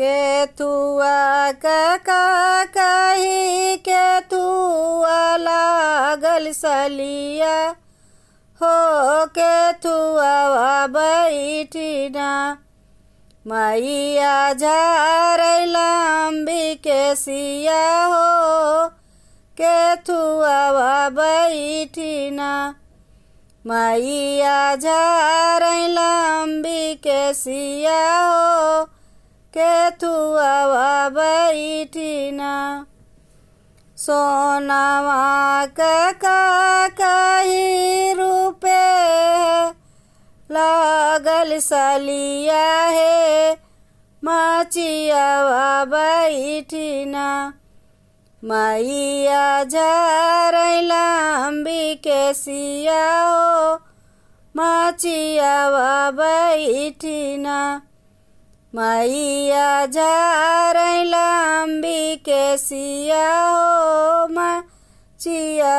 केथुआ का कही केथुआ लागल सलिया हो केथुआ बैठिना मैया झारै लंबी केसिया हो केथुआ बैठिना मैया झारै लंबी केसिया हो केथुआ बैठिना सोनावा का कही रूपे लागल सलिया है मचिया बैठिना मैया झारै लंबी केसिया हो मचिया बैठिना मैया झारै लंबी केसिया हो मचिया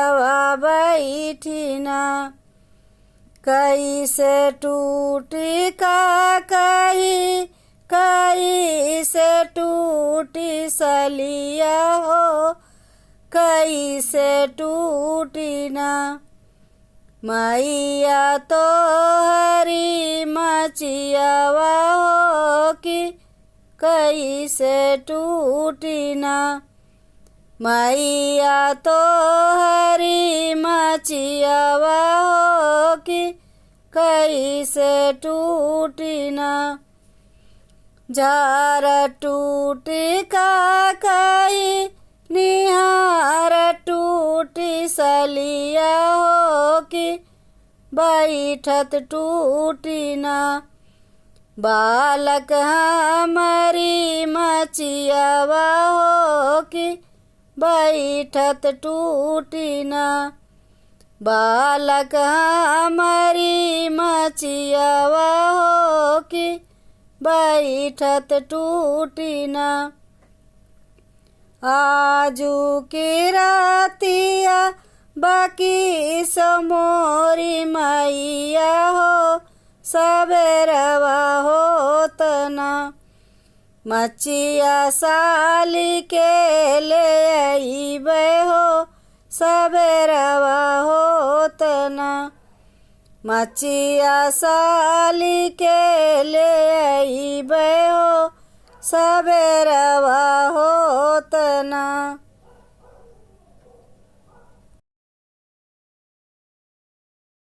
बैठिना कैसे टूटी का कही कैसे टूटी सलिया हो कैसे टूटी ना मैया तो हरी मचियावा हो कि कैसे टूटी ना मैया तो हरी मचियावा हो कि कैसे टूटी ना झार टूटी का कही निहार टूटी सलिया हो कि बैठत टूटी ना बालक हमारी मचियावा हो कि बैठत टूटी ना बालक हमारी मचियावा हो कि बैठत टूटी ना आजू की रातिया बाकी समोरी मैया हो सबेरवा होतना मचिया साली के ले अइबे हो सबेरवा होतना मचिया साली के ले अइबे हो सबेरवा होतना।